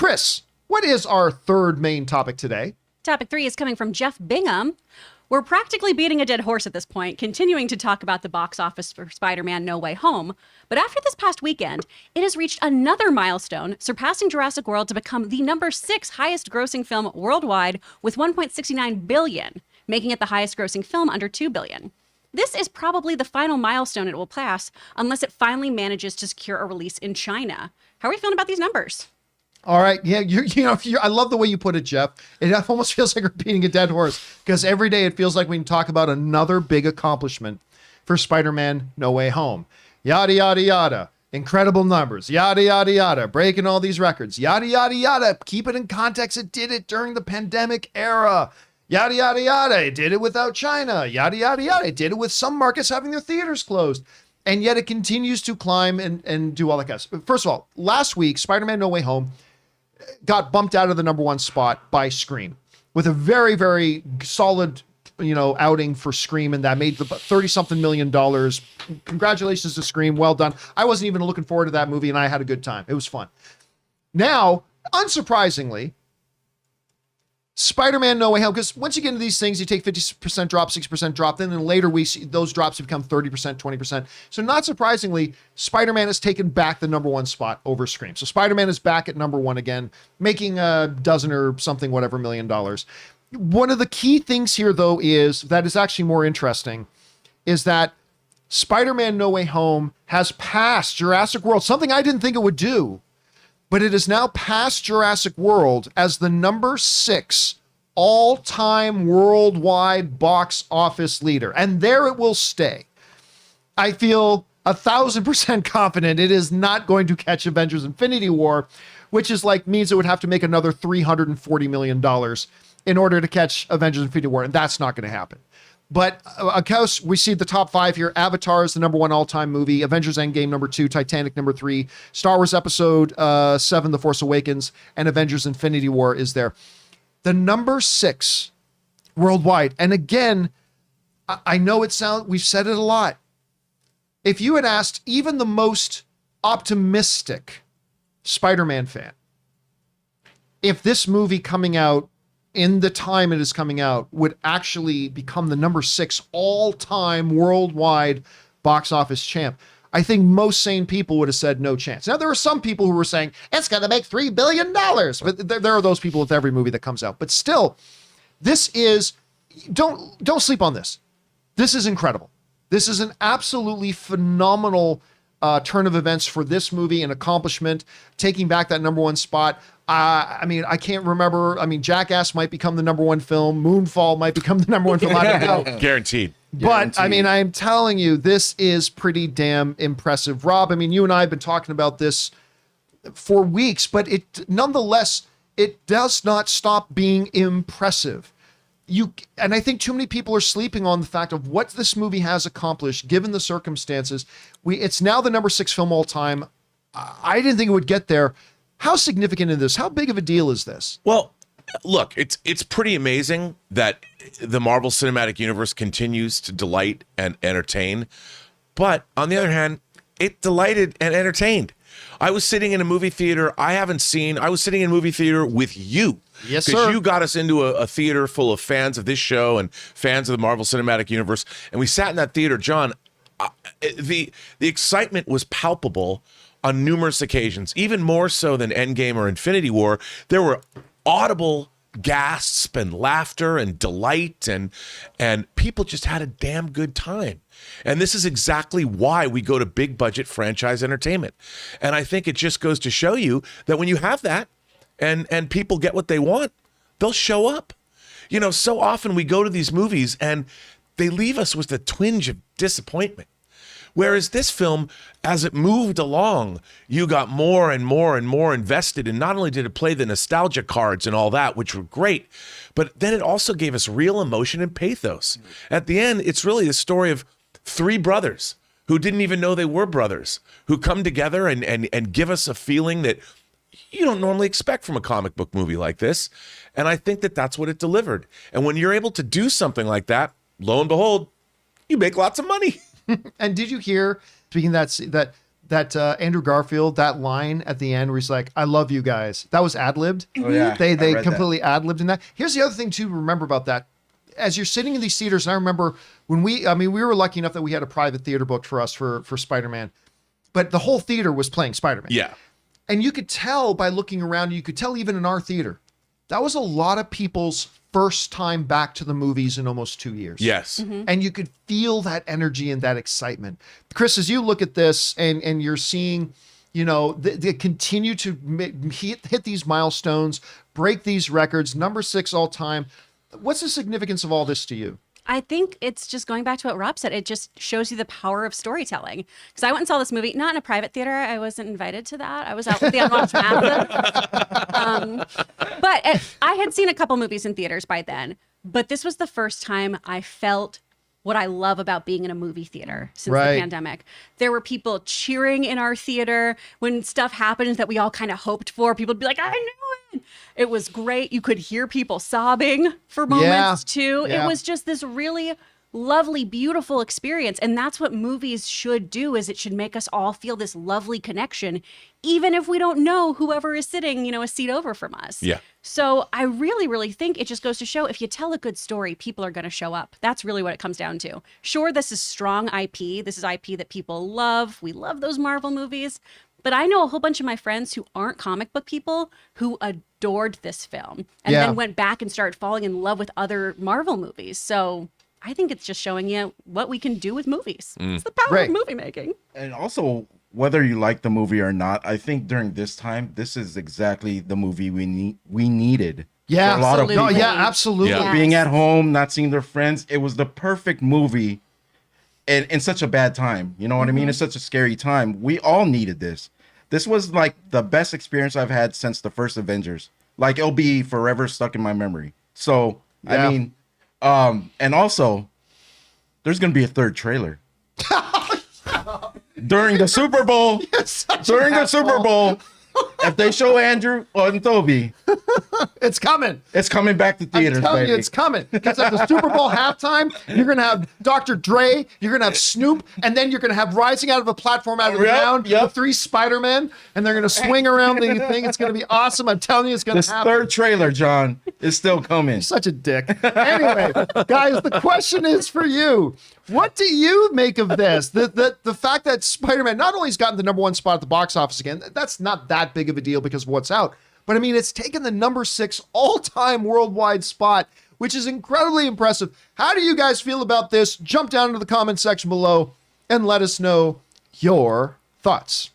Chris, what is our third main topic today? Topic 3 is coming from Jeff Bingham. We're practically beating a dead horse at this point, continuing to talk about the box office for Spider-Man No Way Home. But after this past weekend, it has reached another milestone, surpassing Jurassic World to become the number 6 highest grossing film worldwide with $1.69 billion, making it the highest grossing film under $2 billion. This is probably the final milestone it will pass, unless it finally manages to secure a release in China. How are we feeling about these numbers? All right. Yeah, I love the way you put it, Jeff. It almost feels like we're beating a dead horse because every day it feels like we can talk about another big accomplishment for Spider-Man No Way Home. Yada, yada, yada. Incredible numbers. Yada, yada, yada. Breaking all these records. Yada, yada, yada. Keep it in context. It did it during the pandemic era. Yada, yada, yada. It did it without China. Yada, yada, yada. It did it with some markets having their theaters closed. And yet it continues to climb and do all that guys. First of all, last week, Spider-Man No Way Home got bumped out of the number 1 spot by Scream with a very, very solid, outing for Scream, and that made the $30-something million. Congratulations to Scream. Well done. I wasn't even looking forward to that movie, and I had a good time. It was fun. Now, unsurprisingly, Spider-Man No Way Home, because once you get into these things, you take 50% drop, 60% drop, then in later weeks, those drops become 30%, 20%. So not surprisingly, Spider-Man has taken back the number 1 spot over Scream. So Spider-Man is back at number 1 again, making a dozen or something, whatever, $1 million. One of the key things here, though, is that is actually more interesting, is that Spider-Man No Way Home has passed Jurassic World, something I didn't think it would do. But it is now past Jurassic World as the number 6 all-time worldwide box office leader. And there it will stay. I feel 1,000% confident it is not going to catch Avengers Infinity War, which is means it would have to make another $340 million in order to catch Avengers Infinity War. And that's not going to happen. But of course, we see the top 5 here. Avatar is the number 1 all-time movie. Avengers Endgame, number 2. Titanic, number 3. Star Wars Episode 7, The Force Awakens. And Avengers Infinity War is there. The number 6 worldwide. And again, I know we've said it a lot. If you had asked even the most optimistic Spider-Man fan, if this movie coming out in the time it is coming out would actually become the number 6 all-time worldwide box office champ, I think most sane people would have said no chance. Now, there are some people who were saying, it's going to make $3 billion. But there are those people with every movie that comes out. But still, this is, don't sleep on this. This is incredible. This is an absolutely phenomenal turn of events for this movie, an accomplishment, taking back that number 1 spot. I can't remember. Jackass might become the number 1 film. Moonfall might become the number 1 film. I don't know. Guaranteed. But I'm telling you, this is pretty damn impressive. Rob, you and I have been talking about this for weeks, but nonetheless, it does not stop being impressive. And I think too many people are sleeping on the fact of what this movie has accomplished, given the circumstances. It's now the number 6 film all time. I didn't think it would get there. How significant is this? How big of a deal is this? Well, look, it's pretty amazing that the Marvel Cinematic Universe continues to delight and entertain. But on the other hand, it delighted and entertained. I was sitting in a movie theater I was sitting in a movie theater with you. Yes, sir. Because you got us into a theater full of fans of this show and fans of the Marvel Cinematic Universe. And we sat in that theater, John. The excitement was palpable on numerous occasions, even more so than Endgame or Infinity War. There were audible gasps and laughter and delight, and people just had a damn good time. And this is exactly why we go to big budget franchise entertainment. And I think it just goes to show you that when you have that and people get what they want, they'll show up. So often we go to these movies and they leave us with a twinge of disappointment. Whereas this film, as it moved along, you got more and more and more invested. And not only did it play the nostalgia cards and all that, which were great, but then it also gave us real emotion and pathos. At the end, it's really the story of 3 brothers who didn't even know they were brothers, who come together and give us a feeling that you don't normally expect from a comic book movie like this. And I think that that's what it delivered. And when you're able to do something like that, lo and behold, you make lots of money. And did you hear, speaking of that that Andrew Garfield, that line at the end where he's like, "I love you guys." That was ad-libbed. Oh, yeah. They I read completely ad-libbed in that. Here's the other thing to remember about that. As you're sitting in these theaters, and I remember when we were lucky enough that we had a private theater booked for us for Spider-Man, but the whole theater was playing Spider-Man. Yeah. And you could tell by looking around, you could tell even in our theater, that was a lot of people's first time back to the movies in almost 2 years. Yes. And you could feel that energy and that excitement. Chris, as you look at this and you're seeing, they continue to hit these milestones, break these records, number 6 all time. What's the significance of all this to you? I think it's just going back to what Rob said. It just shows you the power of storytelling. Because I went and saw this movie, not in a private theater. I wasn't invited to that. I was out with the unwatched masses. But I had seen a couple movies in theaters by then. But this was the first time I felt what I love about being in a movie theater since the pandemic. There were people cheering in our theater when stuff happened that we all kind of hoped for. People would be like, I knew it. It was great. You could hear people sobbing for moments too. Yeah. It was just this really lovely, beautiful experience. And that's what movies should do, is it should make us all feel this lovely connection, even if we don't know whoever is sitting, a seat over from us. Yeah. So I really, really think it just goes to show, if you tell a good story, people are going to show up. That's really what it comes down to. Sure, this is strong IP. This is IP that people love. We love those Marvel movies. But I know a whole bunch of my friends who aren't comic book people who adored this film and then went back and started falling in love with other Marvel movies. So I think it's just showing you what we can do with movies. It's the power of movie making. And also, whether you like the movie or not, I think during this time, this is exactly the movie we needed. Yeah, for a lot of people. Absolutely. Yeah. Yes. Being at home, not seeing their friends, it was the perfect movie. And in such a bad time, you know what I mean? It's such a scary time. We all needed this. This was like the best experience I've had since the first Avengers. Like, it'll be forever stuck in my memory. So, Yeah. I mean, and also, there's going to be a third trailer. During the Super Bowl, if they show Andrew and Toby, It's coming. it's coming back to theaters, I'm telling baby. you, it's coming. Because at the Super Bowl halftime, you're going to have Dr. Dre, you're going to have Snoop, and then you're going to have rising out of a platform out of the ground, the 3 Spider-Men, and they're going to swing around the thing. It's going to be awesome. I'm telling you, it's going This to happen. third trailer, John, is still coming. Such a dick. Anyway, guys, the question is for you. What do you make of this? The fact that Spider-Man not only has gotten the number 1 spot at the box office again, that's not that big of a deal because of what's out. But I mean, it's taken the number 6 all-time worldwide spot, which is incredibly impressive. How do you guys feel about this? Jump down into the comment section below and let us know your thoughts.